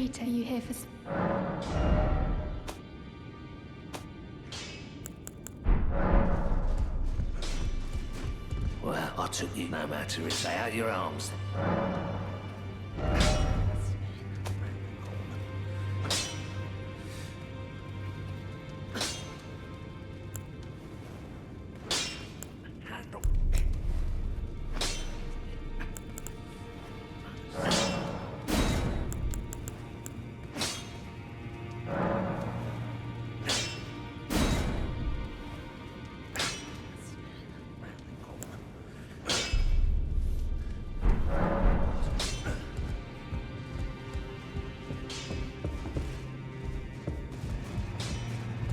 Greeting. Are you here for... Well, I took you no matter. Say out your arms.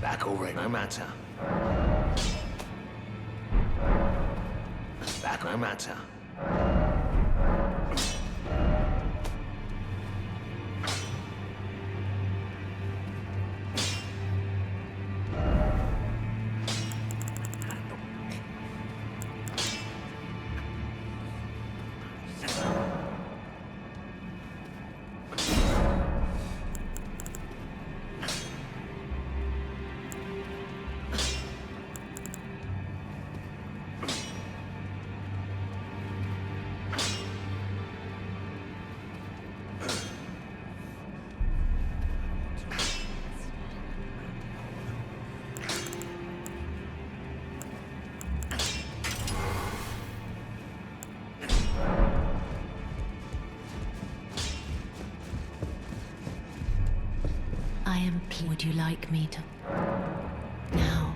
Back already, no matter. Back, no matter. Would you like me to... now?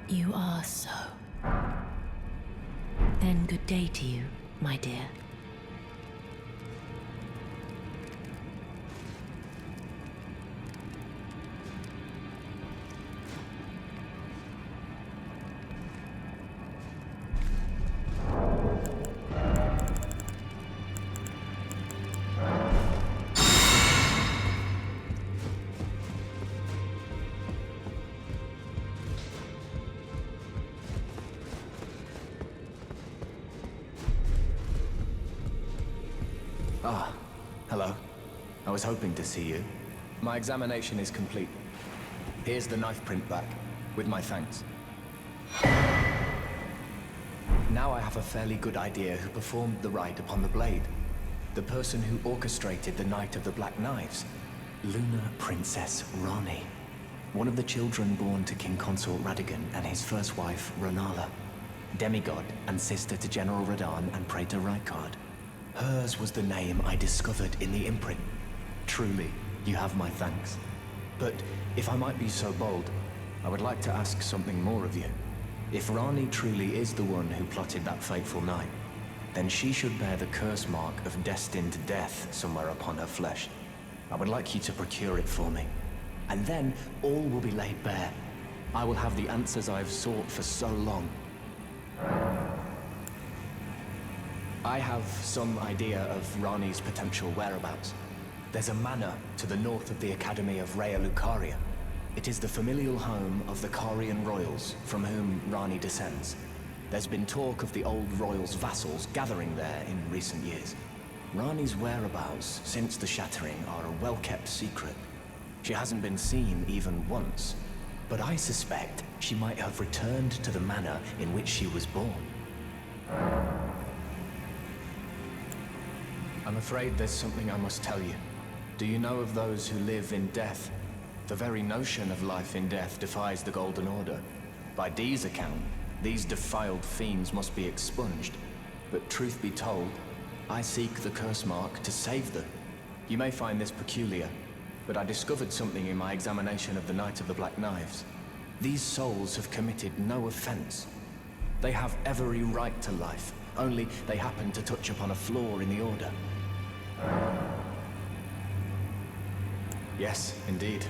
You are so. Then good day to you, my dear. Ah, hello. I was hoping to see you. My examination is complete. Here's the knife print back, with my thanks. Now I have a fairly good idea who performed the rite upon the blade. The person who orchestrated the Night of the Black Knives. Lunar Princess Ranni. One of the children born to King Consort Radahn and his first wife, Rennala. Demigod and sister to General Radahn and Praetor Rykard. Hers was the name I discovered in the imprint. Truly, you have my thanks. But if I might be so bold, I would like to ask something more of you. If Ranni truly is the one who plotted that fateful night, then she should bear the curse mark of destined death somewhere upon her flesh. I would like you to procure it for me. And then all will be laid bare. I will have the answers I have sought for so long. I have some idea of Ranni's potential whereabouts. There's a manor to the north of the Academy of Rea Lucaria. It is the familial home of the Carian royals, from whom Ranni descends. There's been talk of the old royals' vassals gathering there in recent years. Ranni's whereabouts since the shattering are a well-kept secret. She hasn't been seen even once, but I suspect she might have returned to the manor in which she was born. I'm afraid there's something I must tell you. Do you know of those who live in death? The very notion of life in death defies the Golden Order. By Dee's account, these defiled fiends must be expunged. But truth be told, I seek the curse mark to save them. You may find this peculiar, but I discovered something in my examination of the Night of the Black Knives. These souls have committed no offense. They have every right to life, only they happen to touch upon a flaw in the Order. Yes, indeed.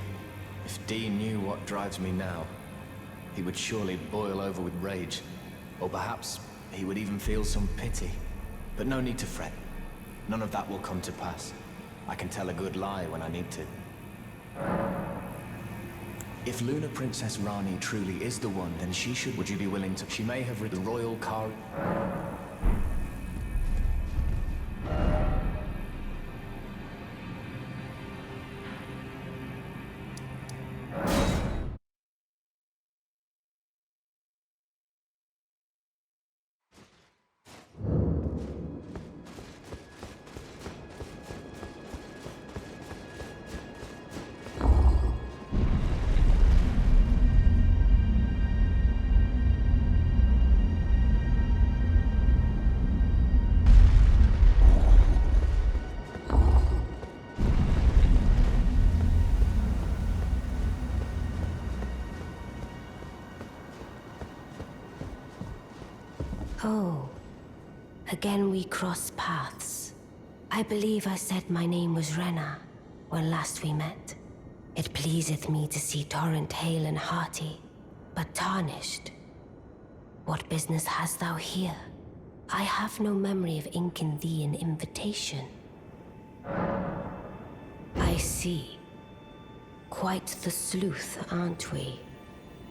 If Dee knew what drives me now, he would surely boil over with rage. Or perhaps he would even feel some pity. But no need to fret. None of that will come to pass. I can tell a good lie when I need to. If Lunar Princess Ranni truly is the one, then she should... Would you be willing to... She may have rid the royal car... Oh, again we cross paths. I believe I said my name was Renna when last we met. It pleaseth me to see Torrent hale and hearty, but Tarnished. What business hast thou here? I have no memory of inking thee an invitation. I see. Quite the sleuth, aren't we?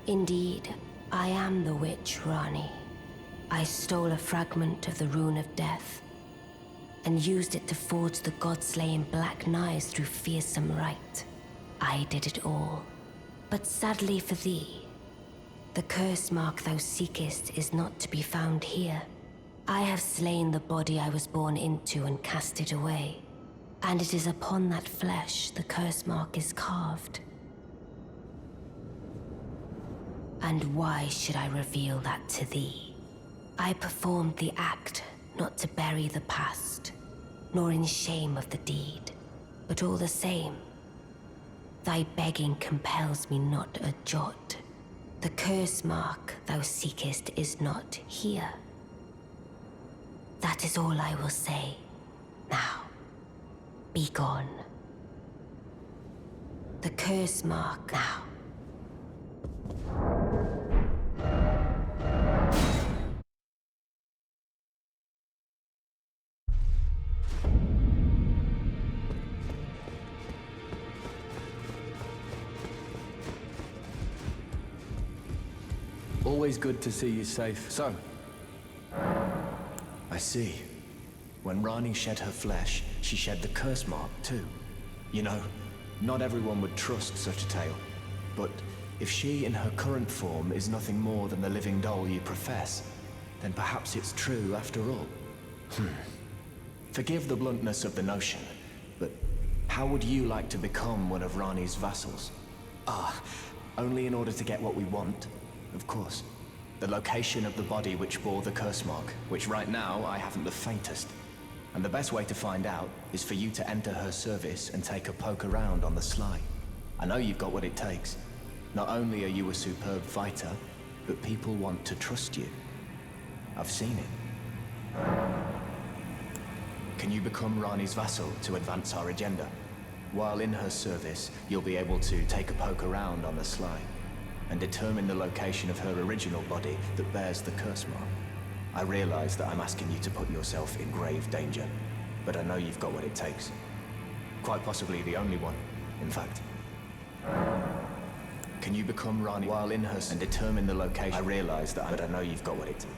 Indeed, I am the witch, Ranni. I stole a fragment of the Rune of Death and used it to forge the god-slaying black knives through fearsome rite. I did it all. But sadly for thee, the curse mark thou seekest is not to be found here. I have slain the body I was born into and cast it away, and it is upon that flesh the curse mark is carved. And why should I reveal that to thee? I performed the act not to bury the past, nor in shame of the deed, but all the same, thy begging compels me not a jot. The curse mark thou seekest is not here. That is all I will say. Now, be gone. The curse mark now. Always good to see you safe. So, I see. When Ranni shed her flesh, she shed the curse mark too. You know, not everyone would trust such a tale. But if she in her current form is nothing more than the living doll you profess, then perhaps it's true after all. Forgive the bluntness of the notion, but how would you like to become one of Ranni's vassals? Only in order to get what we want? Of course. The location of the body which bore the curse mark, which right now I haven't the faintest. And the best way to find out is for you to enter her service and take a poke around on the sly. I know you've got what it takes. Not only are you a superb fighter, but people want to trust you. I've seen it. Can you become Ranni's vassal to advance our agenda? While in her service, you'll be able to take a poke around on the sly and determine the location of her original body that bears the curse mark. I realize that I'm asking you to put yourself in grave danger, but I know you've got what it takes. Quite possibly the only one, in fact. Can you become Ranni while in her and determine the location? I realize that, but I know you've got what it takes.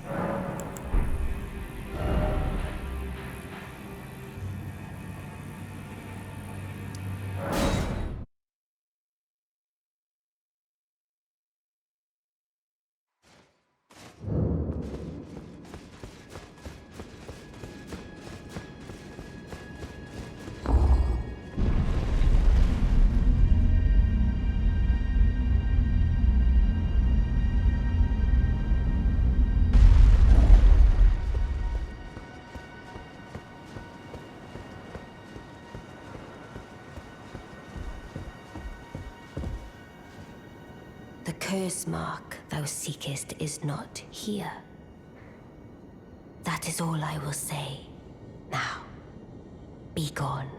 The curse mark thou seekest is not here. That is all I will say. Now, be gone.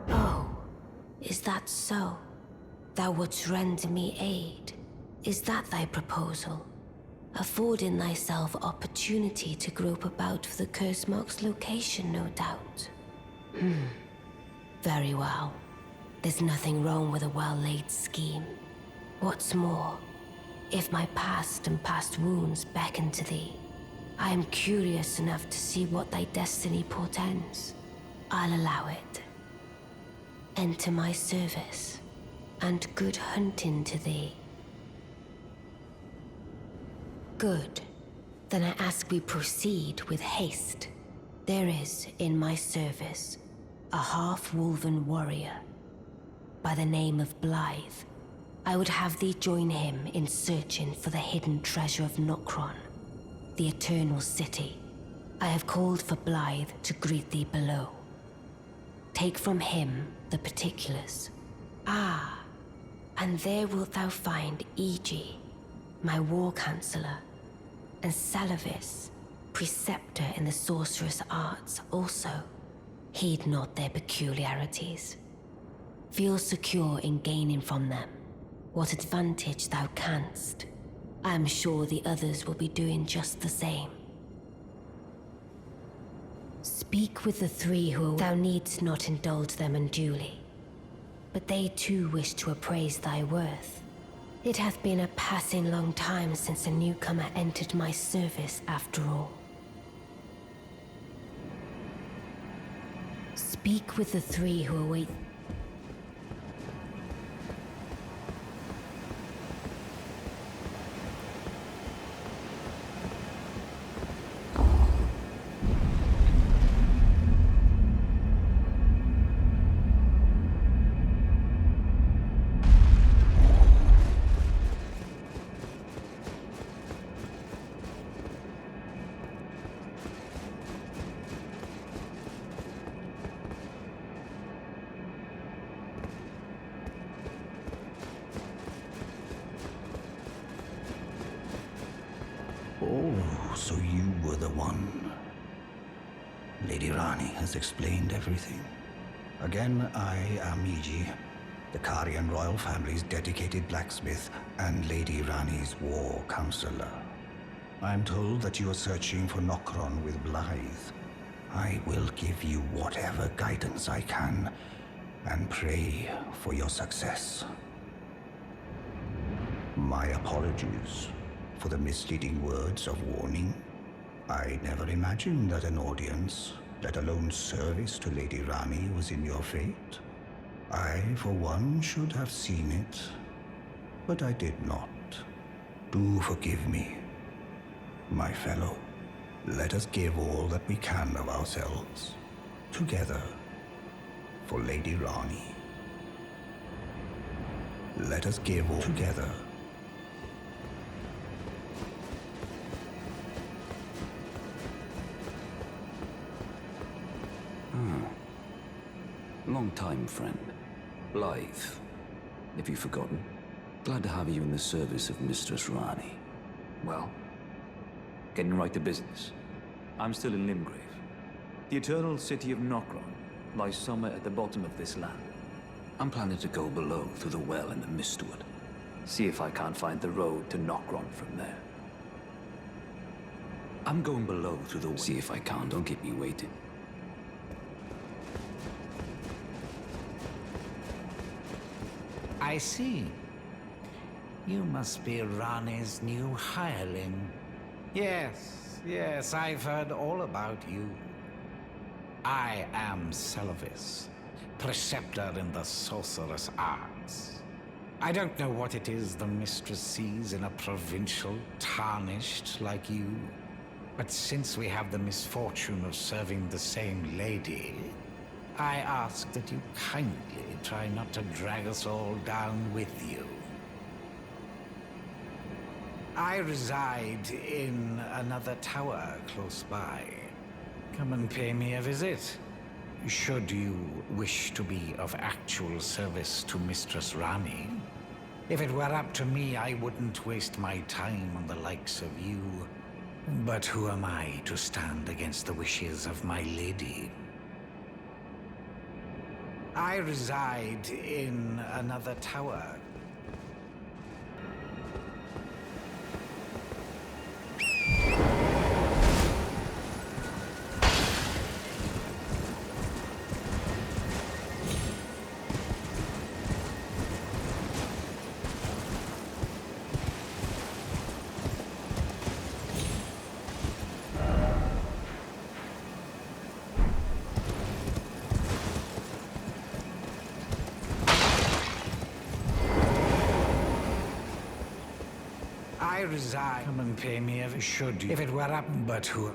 Oh, is that so? Thou wouldst render me aid. Is that thy proposal? Affording thyself opportunity to grope about for the curse mark's location, no doubt. Very well. There's nothing wrong with a well-laid scheme. What's more, if my past and past wounds beckon to thee, I am curious enough to see what thy destiny portends. I'll allow it. Enter my service, and good hunting to thee. Good. Then I ask we proceed with haste. There is, in my service, a half-wolven warrior by the name of Blythe. I would have thee join him in searching for the hidden treasure of Nokron, the Eternal City. I have called for Blythe to greet thee below. Take from him the particulars. Ah, and there wilt thou find Iji, my War Counselor, and Seluvis, preceptor in the sorceress arts also. Heed not their peculiarities. Feel secure in gaining from them what advantage thou canst. I am sure the others will be doing just the same. Speak with the three who thou needst not indulge them unduly, but they too wish to appraise thy worth. It hath been a passing long time since a newcomer entered my service after all. Speak with the three who await. Oh, so you were the one. Lady Ranni has explained everything. Again, I am Iji, the Karian royal family's dedicated blacksmith and Lady Ranni's war counselor. I am told that you are searching for Nokron with Blythe. I will give you whatever guidance I can and pray for your success. My apologies for the misleading words of warning. I never imagined that an audience, let alone service to Lady Ranni, was in your fate. I, for one, should have seen it, but I did not. Do forgive me, my fellow. Let us give all that we can of ourselves, together, for Lady Ranni. Let us give all together. Long time, friend. Blythe. Have you forgotten? Glad to have you in the service of Mistress Ranni. Well, getting right to business. I'm still in Limgrave. The eternal city of Nokron lies somewhere at the bottom of this land. I'm planning to go below through the well in the Mistwood. See if I can't find the road to Nokron from there. I'm going below through the... See if I can't. Don't keep me waiting. I see. You must be Ranni's new hireling. Yes, I've heard all about you. I am Seluvis, preceptor in the sorceress arts. I don't know what it is the mistress sees in a provincial tarnished like you, but since we have the misfortune of serving the same lady, I ask that you kindly try not to drag us all down with you. I reside in another tower close by. Come and pay me a visit. Should you wish to be of actual service to Mistress Ranni. If it were up to me, I wouldn't waste my time on the likes of you. But who am I to stand against the wishes of my lady? I reside in another tower. resign. Come and pay me if it should. If it were up, but who?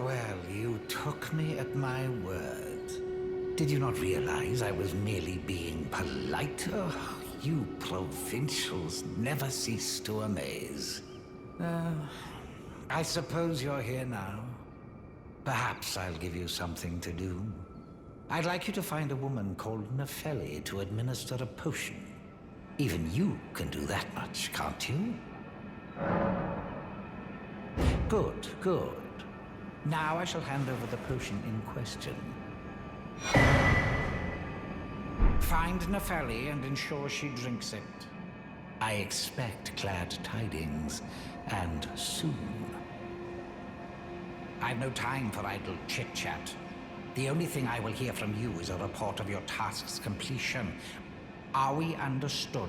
Well, you took me at my word. Did you not realize I was merely being polite? Oh, you provincials never cease to amaze. I suppose you're here now. Perhaps I'll give you something to do. I'd like you to find a woman called Nefeli to administer a potion. Even you can do that much, can't you? Good, good. Now I shall hand over the potion in question. Find Nefeli and ensure she drinks it. I expect glad tidings, and soon. I've no time for idle chit-chat. The only thing I will hear from you is a report of your task's completion. Are we understood?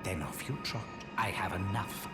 Then off you trot. I have enough.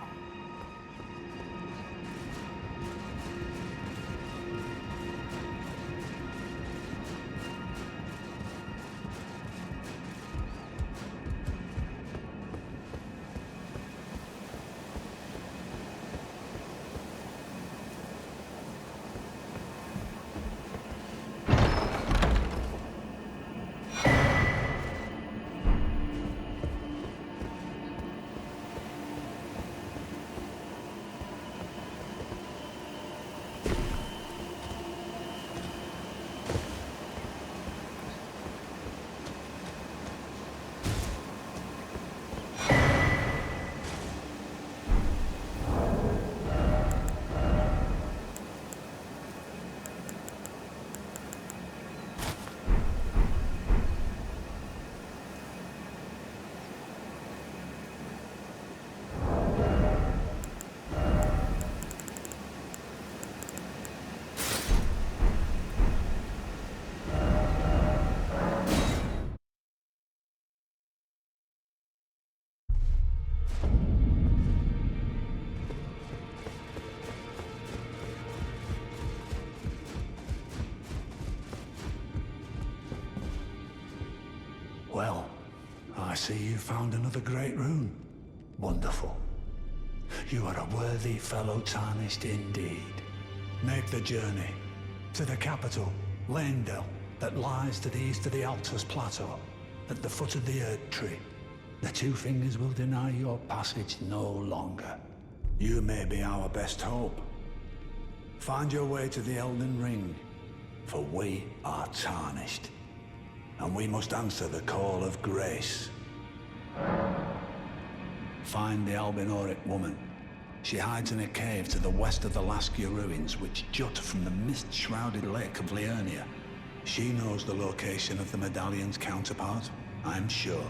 Well, I see you found another great rune. Wonderful. You are a worthy fellow Tarnished indeed. Make the journey to the capital, Leyndell, that lies to the east of the Altus Plateau, at the foot of the Erd Tree. The Two Fingers will deny your passage no longer. You may be our best hope. Find your way to the Elden Ring, for we are Tarnished, and we must answer the call of grace. Find the Albinoric woman. She hides in a cave to the west of the Laskia ruins, which jut from the mist-shrouded lake of Liurnia. She knows the location of the medallion's counterpart, I'm sure.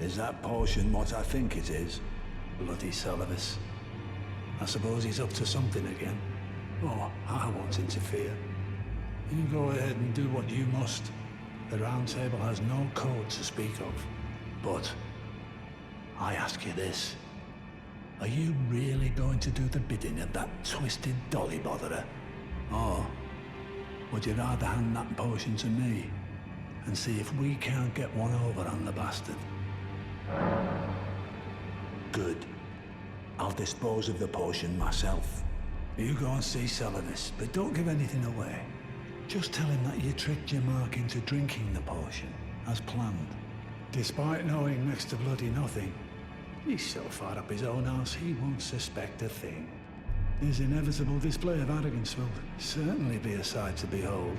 Is that potion what I think it is? Bloody Seluvis. I suppose he's up to something again. Oh, I won't interfere. You go ahead and do what you must. The Round Table has no code to speak of. But I ask you this. Are you really going to do the bidding of that twisted dolly botherer? Or would you rather hand that potion to me and see if we can't get one over on the bastard? Good. I'll dispose of the potion myself. You go and see Seluvis, but don't give anything away. Just tell him that you tricked your mark into drinking the potion, as planned. Despite knowing next to bloody nothing, he's so far up his own arse he won't suspect a thing. His inevitable display of arrogance will certainly be a sight to behold.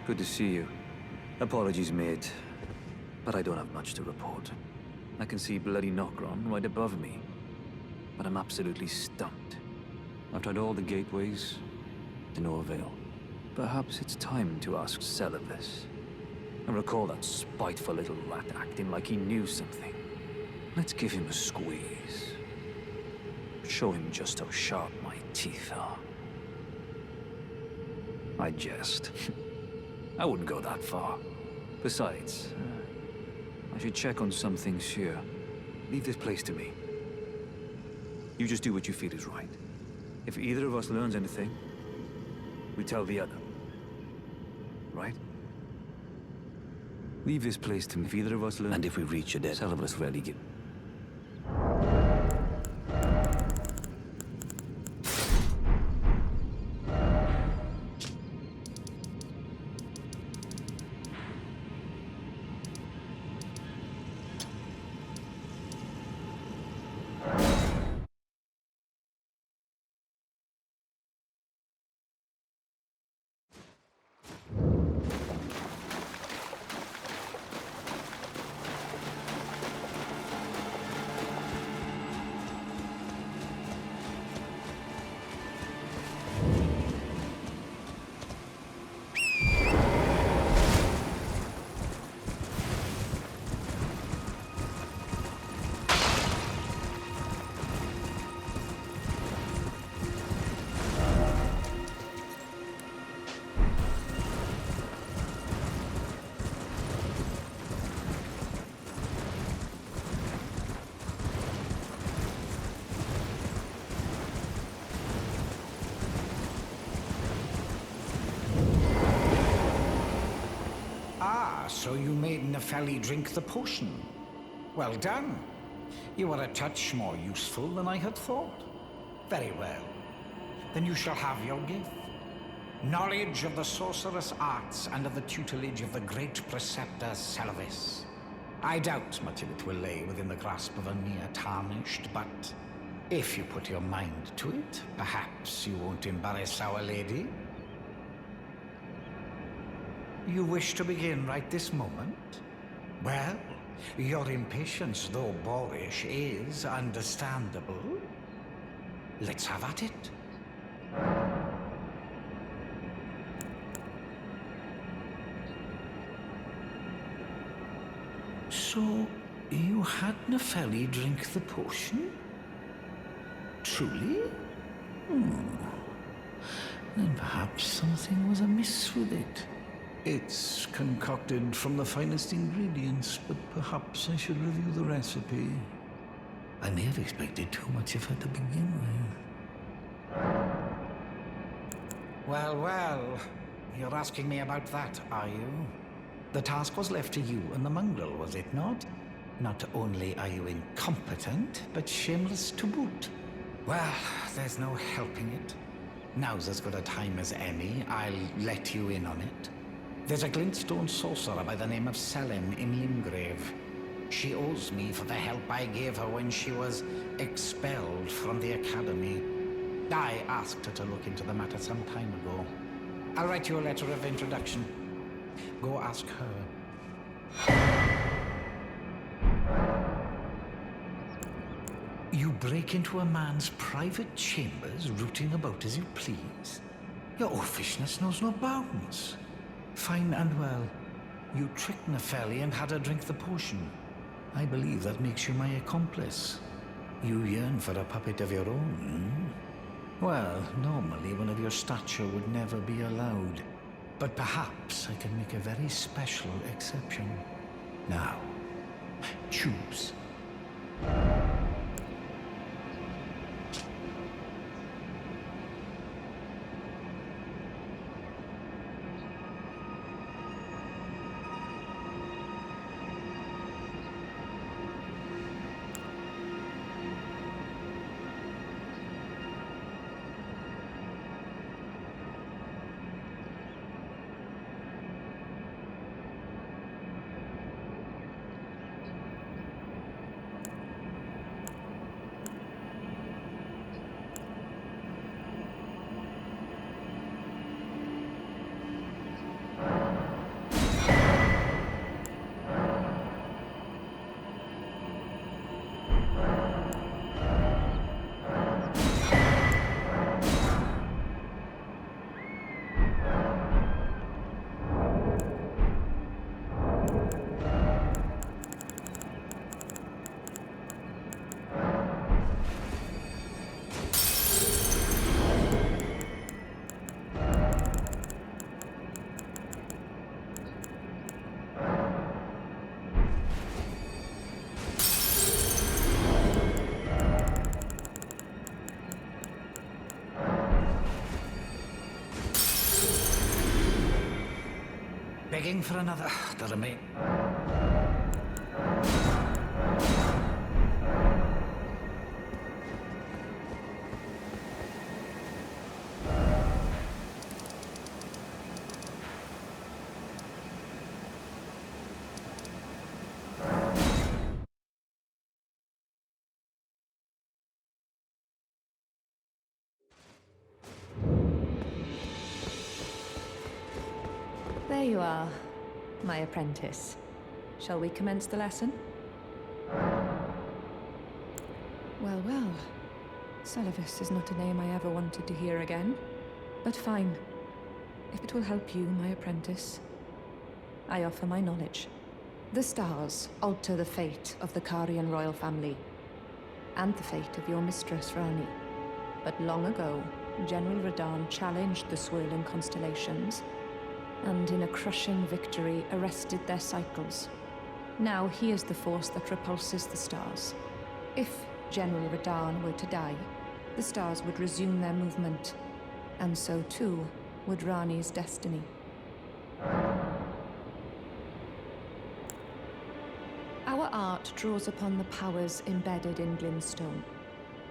Good to see you. Apologies, mate, but I don't have much to report. I can see bloody Nokron right above me, but I'm absolutely stumped. I've tried all the gateways, to no avail. Perhaps it's time to ask Seluvis. I recall that spiteful little rat acting like he knew something. Let's give him a squeeze. Show him just how sharp my teeth are. I jest. I wouldn't go that far. Besides, I should check on some things here. Leave this place to me. You just do what you feel is right. If either of us learns anything, we tell the other. Right? Leave this place to me. If either of us learns... And if we reach a dead, Seluvis rarely give... So you made Nefeli drink the potion. Well done. You are a touch more useful than I had thought. Very well. Then you shall have your gift. Knowledge of the sorceress arts under the tutelage of the great preceptor Seluvis. I doubt much of it will lay within the grasp of a mere Tarnished, but if you put your mind to it, perhaps you won't embarrass our lady. You wish to begin right this moment? Well, your impatience, though boorish, is understandable. Let's have at it. So, you had Nefeli drink the potion? Truly? Then perhaps something was amiss with it. It's concocted from the finest ingredients, but perhaps I should review the recipe. I may have expected too much of her to begin with. Well, well. You're asking me about that, are you? The task was left to you and the mongrel, was it not? Not only are you incompetent, but shameless to boot. Well, there's no helping it. Now's as good a time as any. I'll let you in on it. There's a glintstone sorcerer by the name of Sellen in Limgrave. She owes me for the help I gave her when she was expelled from the academy. I asked her to look into the matter some time ago. I'll write you a letter of introduction. Go ask her. You break into a man's private chambers, rooting about as you please. Your oafishness knows no bounds. Fine and well. You tricked Nefeli and had her drink the potion. I believe that makes you my accomplice. You yearn for a puppet of your own, hmm? Well, normally one of your stature would never be allowed. But perhaps I can make a very special exception. Now, choose. Begging for another, doesn't mean. There you are, my apprentice. Shall we commence the lesson? Well, well. Seluvis is not a name I ever wanted to hear again. But fine. If it will help you, my apprentice, I offer my knowledge. The stars alter the fate of the Carian royal family, and the fate of your mistress, Ranni. But long ago, General Radahn challenged the swirling constellations, and in a crushing victory arrested their cycles. Now he is the force that repulses the stars. If General Radahn were to die, the stars would resume their movement, and so too would Ranni's destiny. Our art draws upon the powers embedded in Glintstone.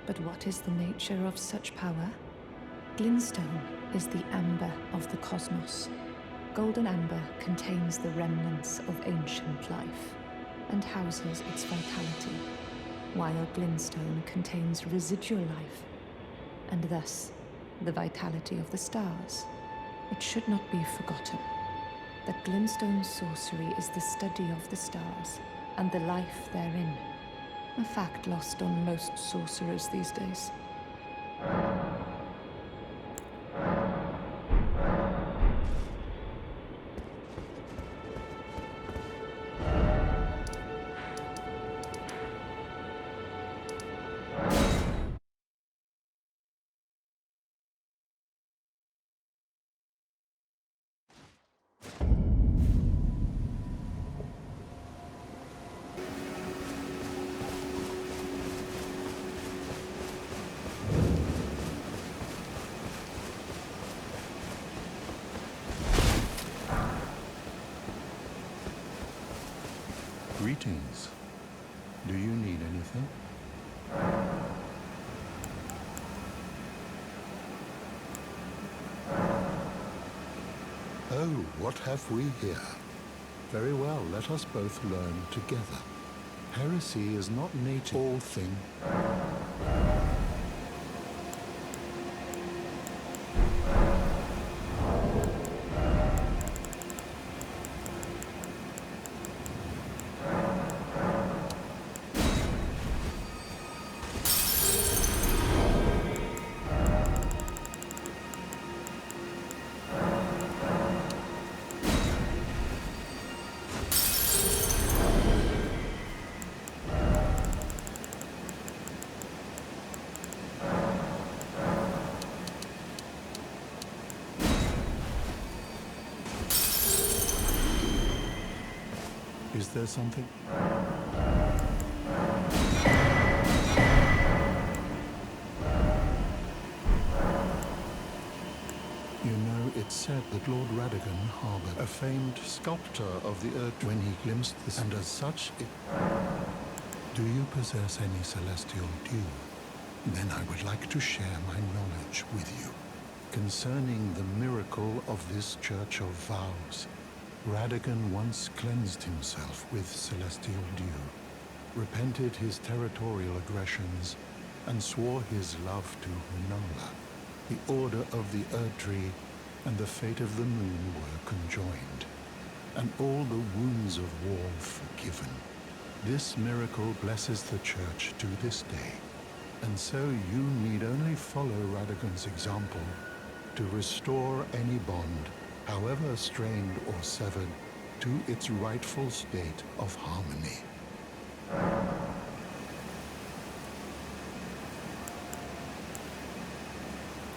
But what is the nature of such power? Glintstone is the amber of the cosmos. Golden amber contains the remnants of ancient life and houses its vitality, while Glintstone contains residual life, and thus the vitality of the stars. It should not be forgotten that Glintstone's sorcery is the study of the stars and the life therein, a fact lost on most sorcerers these days. Greetings. Do you need anything? Oh, what have we here? Very well, let us both learn together. Heresy is not native. All thing. Is there something? You know, it's said that Lord Radahn harbored a famed sculptor of the earth when he glimpsed the... And as such, it... Do you possess any celestial dew? Then I would like to share my knowledge with you concerning the miracle of this Church of Vows. Radahn once cleansed himself with celestial dew, repented his territorial aggressions, and swore his love to Hunola. The order of the Erdtree and the fate of the moon were conjoined, and all the wounds of war forgiven. This miracle blesses the Church to this day, and so you need only follow Radagon's example to restore any bond, however strained or severed, to its rightful state of harmony.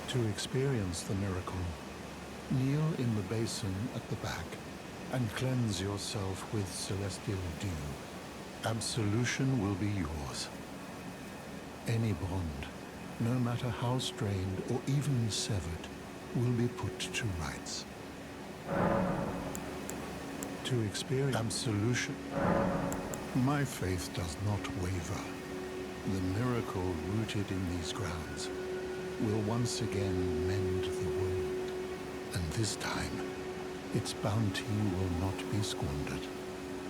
To experience the miracle, kneel in the basin at the back and cleanse yourself with celestial dew. Absolution will be yours. Any bond, no matter how strained or even severed, will be put to rights. To experience absolution, my faith does not waver. The miracle rooted in these grounds will once again mend the world, and this time its bounty will not be squandered.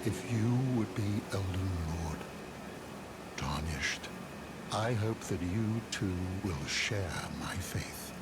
If you would be Elden Lord, Tarnished, I hope that you too will share my faith.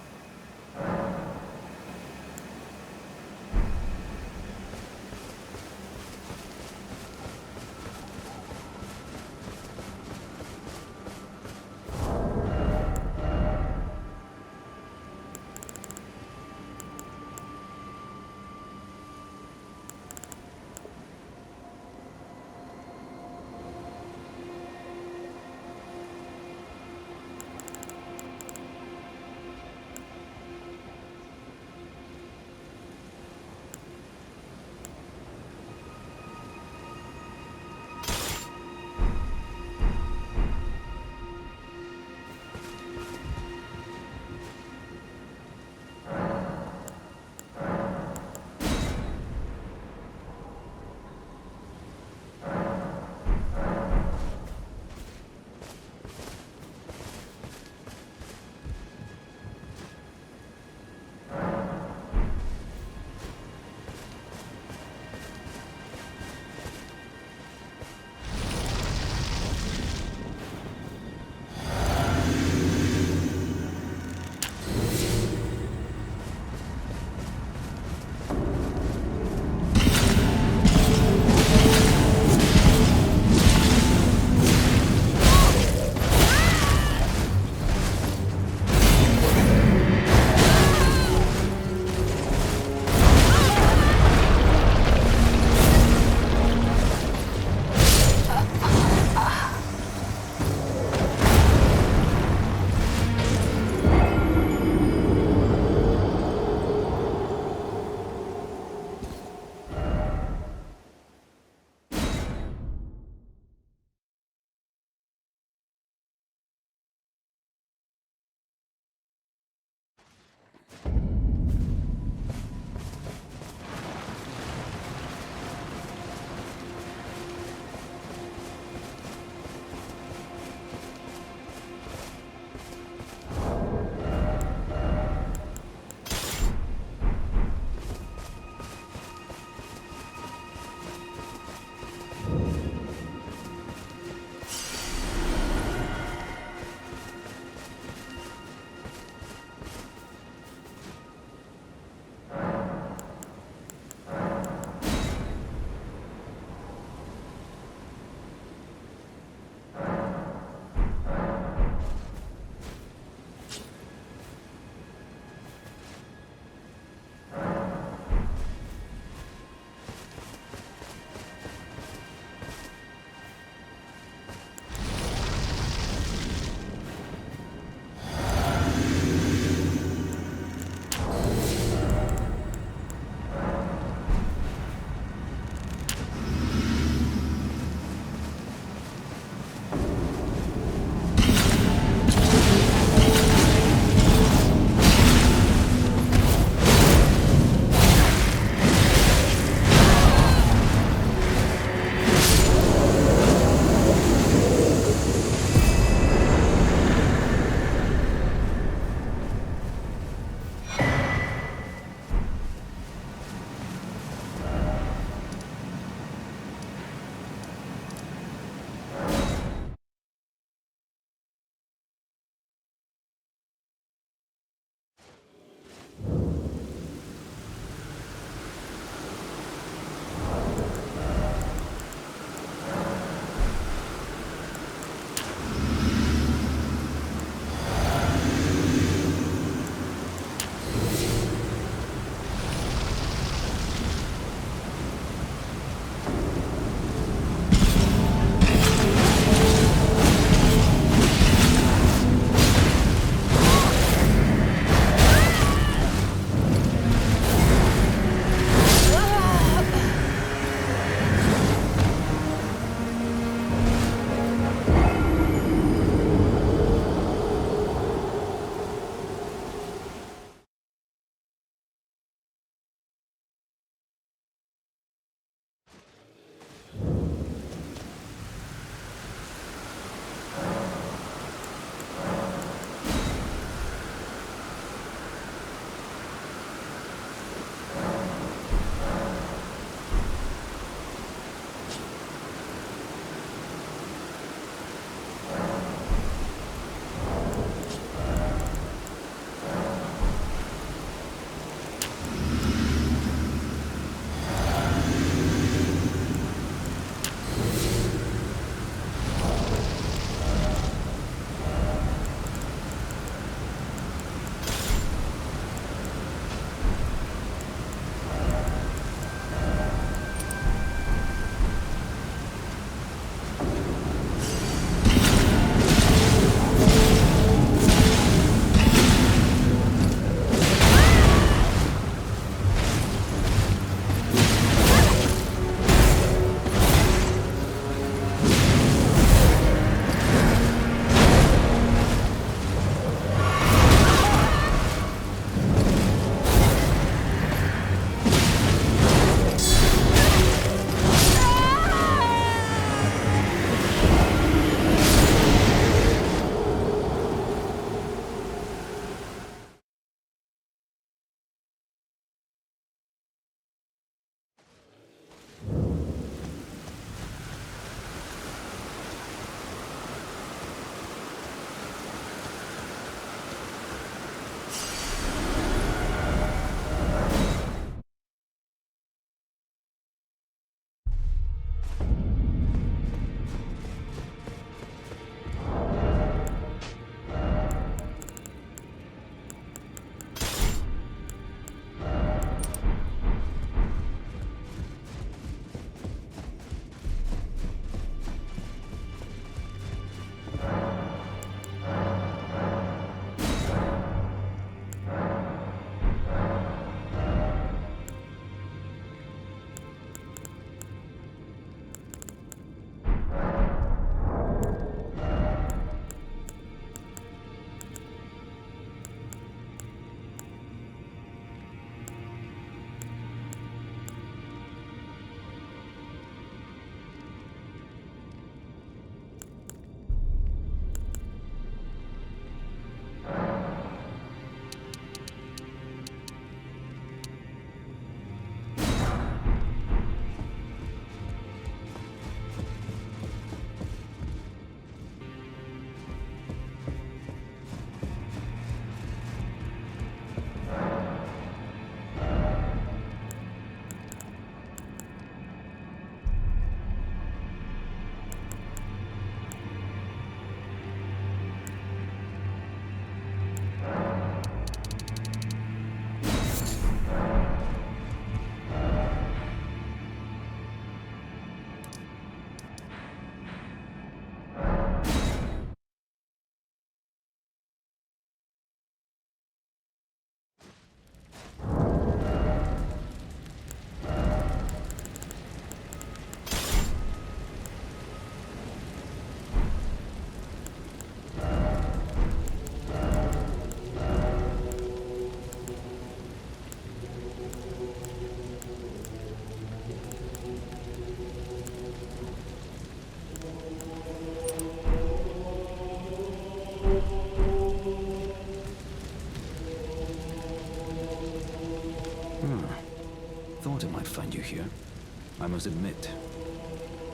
must admit,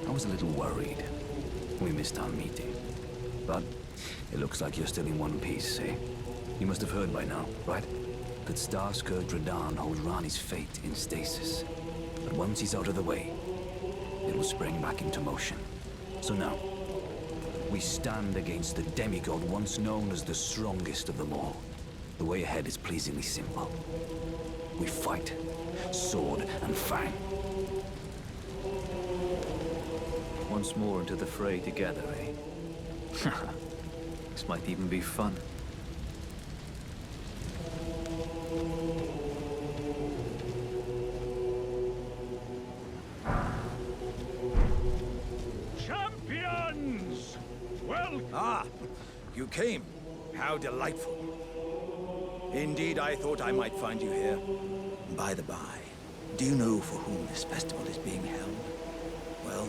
I was a little worried. We missed our meeting. But it looks like you're still in one piece, eh? You must have heard by now, right? That Starscourge Radahn holds Ranni's fate in stasis. But once he's out of the way, it will spring back into motion. So now, we stand against the demigod once known as the strongest of them all. The way ahead is pleasingly simple. We fight, sword and fang. Once more into the fray together, eh? This might even be fun. Champions! Welcome! Ah, you came. How delightful. Indeed, I thought I might find you here. By the by, do you know for whom this festival is being held? Well,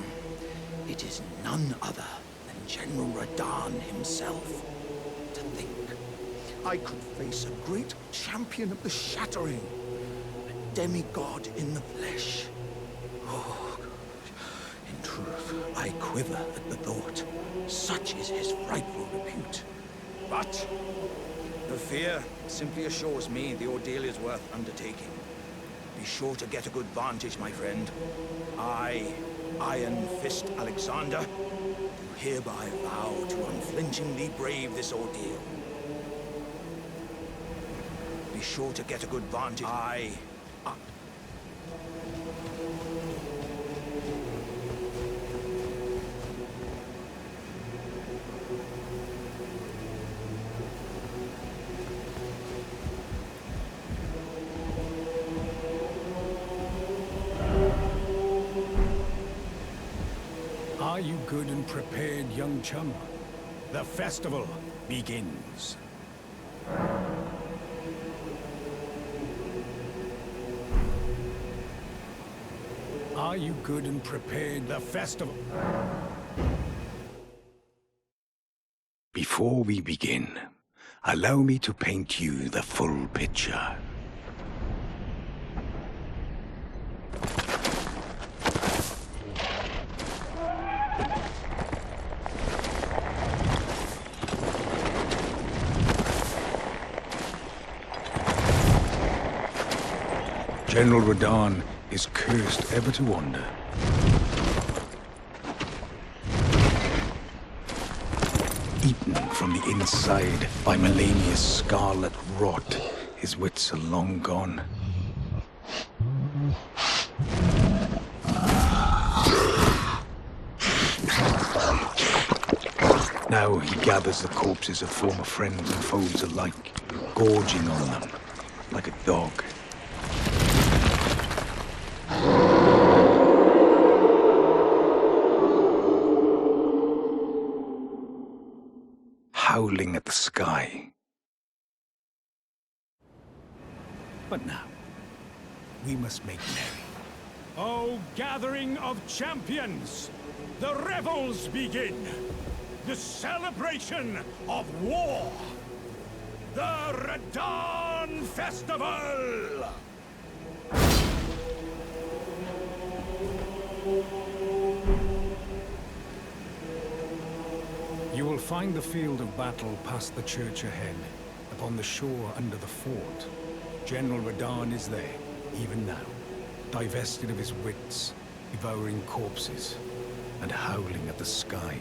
it is none other than General Radahn himself. To think, I could face a great champion of the Shattering, a demigod in the flesh. Oh, in truth, I quiver at the thought. Such is his frightful repute. But the fear simply assures me the ordeal is worth undertaking. Be sure to get a good vantage, my friend. I, Iron Fist Alexander, do hereby vow to unflinchingly brave this ordeal. Be sure to get a good vantage. Are you good and prepared, young chum? The festival begins. Are you good and prepared? The festival. Before we begin, allow me to paint you the full picture. General Radahn is cursed ever to wander. Eaten from the inside by Melania's scarlet rot, his wits are long gone. Now he gathers the corpses of former friends and foes alike, gorging on them like a dog. Howling at the sky. But now, we must make merry. Oh, gathering of champions! The revels begin! The celebration of war! The Radahn Festival! You will find the field of battle past the church ahead, upon the shore under the fort. General Radahn is there, even now, divested of his wits, devouring corpses, and howling at the sky.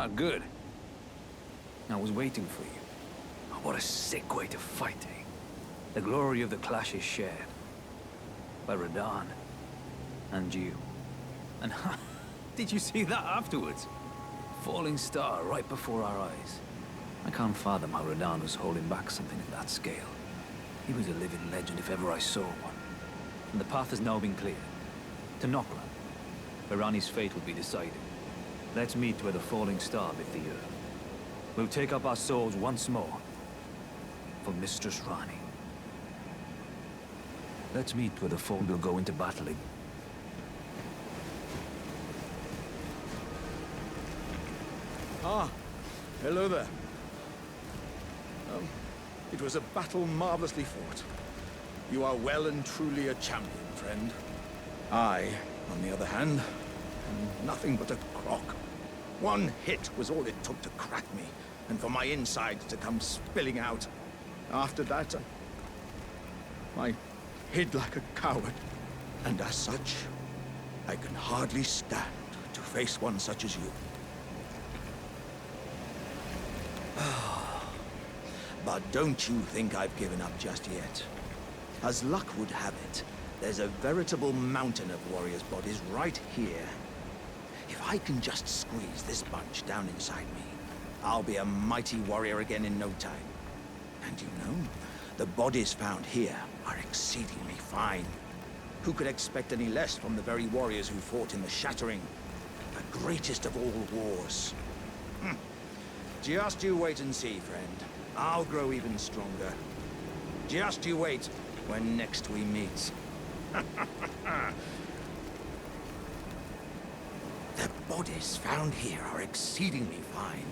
Ah, good. I was waiting for you. Oh, what a sick way to fight, eh? The glory of the clash is shared. By Radahn. And you. And did you see that afterwards? Falling star right before our eyes. I can't fathom how Radahn was holding back something at that scale. He was a living legend if ever I saw one. And the path has now been cleared. To Nockland, where Ranni's fate will be decided. Let's meet where the falling star bit the earth. We'll take up our swords once more. For Mistress Ranni. Let's meet where the fall will go into battling. Ah, hello there. It was a battle marvelously fought. You are well and truly a champion, friend. I, on the other hand, am nothing but a crock. One hit was all it took to crack me, and for my insides to come spilling out. After that, I hid like a coward. And as such, I can hardly stand to face one such as you. But don't you think I've given up just yet. As luck would have it, there's a veritable mountain of warriors' bodies right here. If I can just squeeze this bunch down inside me, I'll be a mighty warrior again in no time. And you know, the bodies found here are exceedingly fine. Who could expect any less from the very warriors who fought in the Shattering, the greatest of all wars? Just you wait and see, friend. I'll grow even stronger. Just you wait when next we meet. The bodies found here are exceedingly fine.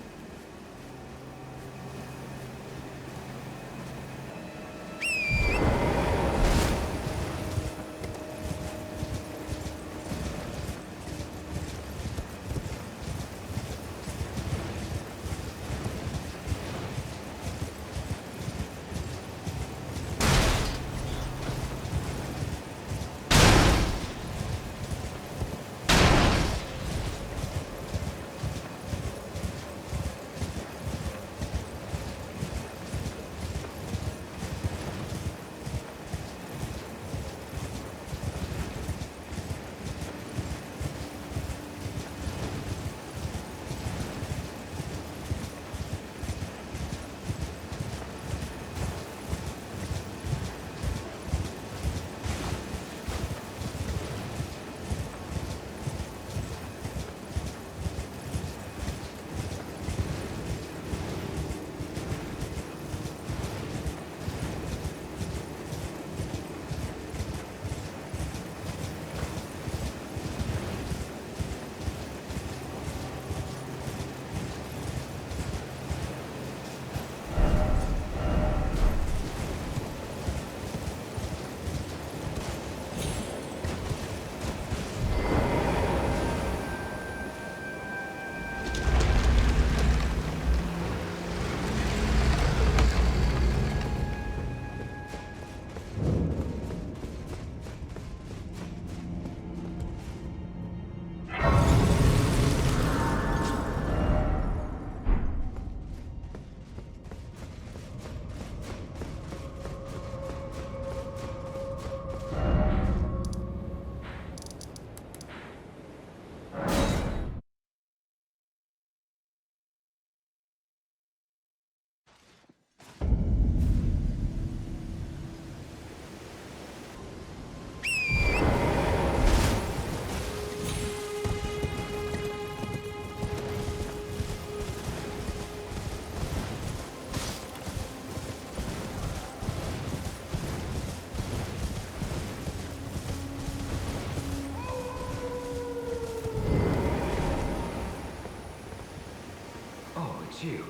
It's you.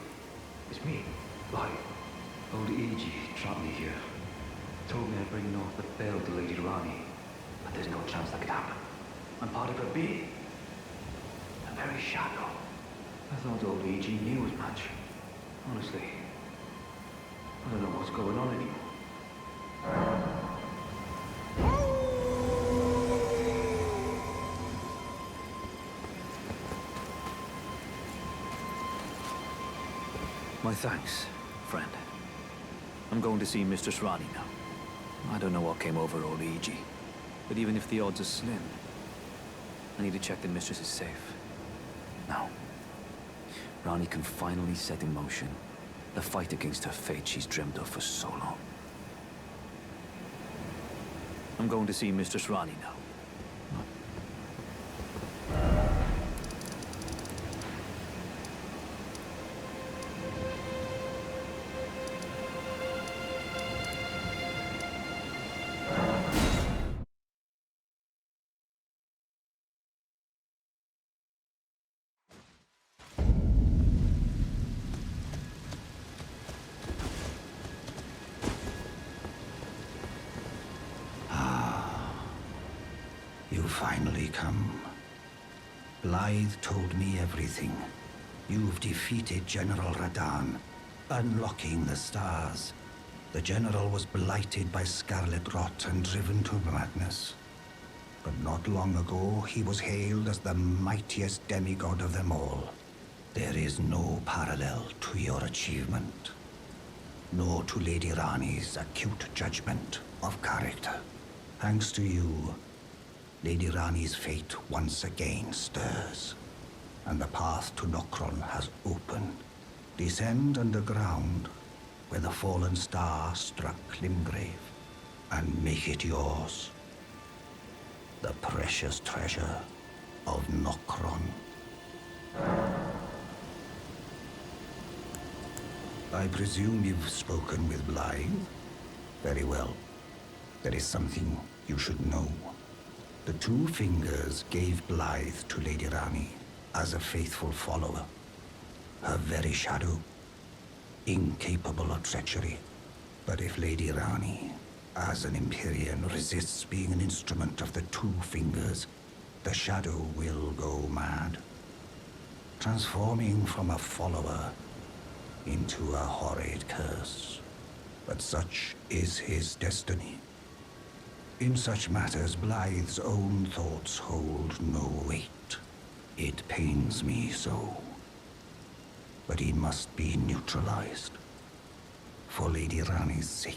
It's me. Light. Old Iji trapped me here. Told me I'd bring north the bell to Lady Ranni. But there's no chance that could happen. I'm part of her being. The very shadow. I thought old Iji knew as much. Honestly, I don't know what's going on anymore. My thanks, friend. I'm going to see Mistress Ranni now. I don't know what came over old Iji, but even if the odds are slim, I need to check the Mistress is safe. Now, Ranni can finally set in motion the fight against her fate she's dreamt of for so long. I'm going to see Mistress Ranni now. You finally come. Blythe told me everything. You've defeated General Radahn, unlocking the stars. The General was blighted by scarlet rot and driven to madness. But not long ago, he was hailed as the mightiest demigod of them all. There is no parallel to your achievement, nor to Lady Ranni's acute judgment of character. Thanks to you, Lady Ranni's fate once again stirs, and the path to Nokron has opened. Descend underground, where the fallen star struck Limgrave, and make it yours. The precious treasure of Nokron. I presume you've spoken with Blythe? Very well. There is something you should know. The Two Fingers gave Blythe to Lady Ranni as a faithful follower. Her very shadow, incapable of treachery. But if Lady Ranni, as an Empyrean, resists being an instrument of the Two Fingers, the shadow will go mad, transforming from a follower into a horrid curse. But such is his destiny. In such matters, Blythe's own thoughts hold no weight. It pains me so. But he must be neutralized, for Lady Ranni's sake.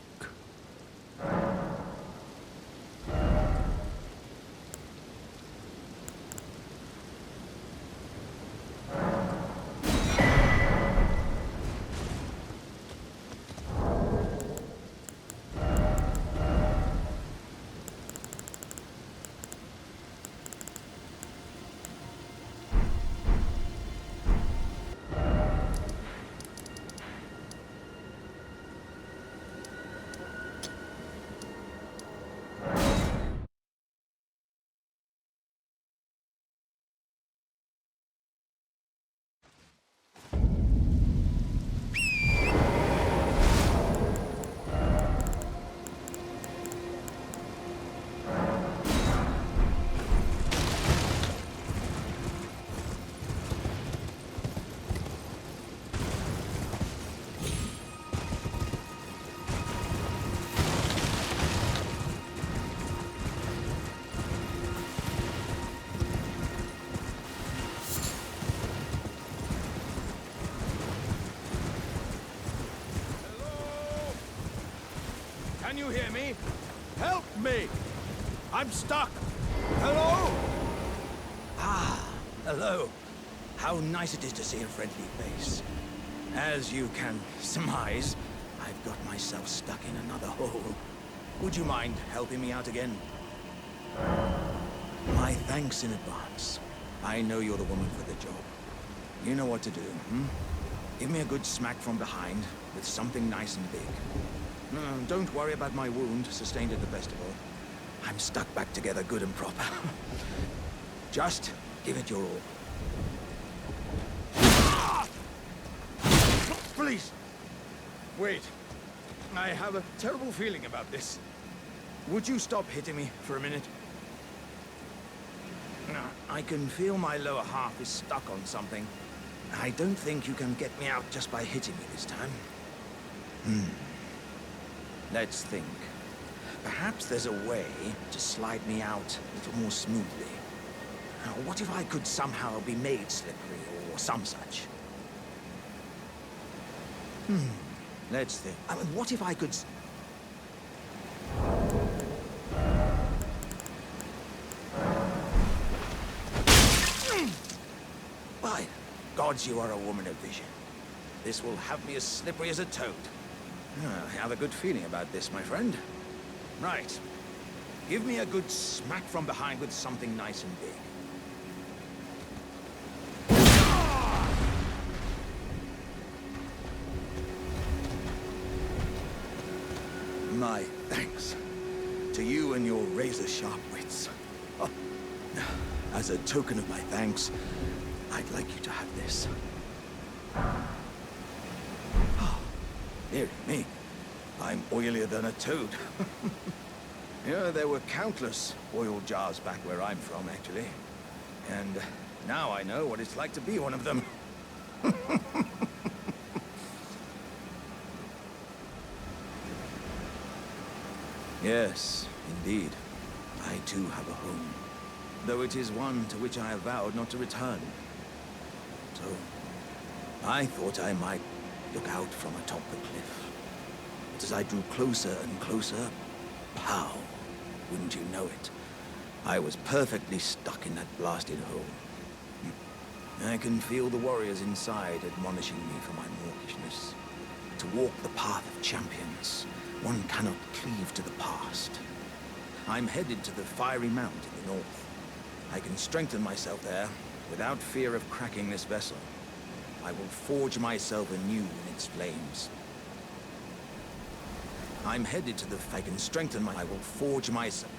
Can you hear me? Help me! I'm stuck! Hello? Ah, hello. How nice it is to see a friendly face. As you can surmise, I've got myself stuck in another hole. Would you mind helping me out again? My thanks in advance. I know you're the woman for the job. You know what to do, hmm? Give me a good smack from behind with something nice and big. No, don't worry about my wound sustained at the festival. I'm stuck back together good and proper. Just give it your all. Please! Wait. I have a terrible feeling about this. Would you stop hitting me for a minute? I can feel my lower half is stuck on something. I don't think you can get me out just by hitting me this time. Let's think. Perhaps there's a way to slide me out a little more smoothly. What if I could somehow be made slippery or some such? Let's think. I mean, what if I could... By gods, you are a woman of vision. This will have me as slippery as a toad. I have a good feeling about this, my friend. Right. Give me a good smack from behind with something nice and big. My thanks to you and your razor-sharp wits. Oh, as a token of my thanks, I'd like you to have this. Oh, dear me, I'm oilier than a toad. Yeah, there were countless oil jars back where I'm from, actually. And now I know what it's like to be one of them. Yes, indeed. I too have a home, though it is one to which I have vowed not to return. So, I thought I might look out from atop the cliff. But as I drew closer and closer, pow, wouldn't you know it, I was perfectly stuck in that blasted hole. I can feel the warriors inside admonishing me for my mawkishness. To walk the path of champions, one cannot cleave to the past. I'm headed to the fiery mount in the north. I can strengthen myself there without fear of cracking this vessel. I will forge myself anew in its flames. I can strengthen I will forge myself.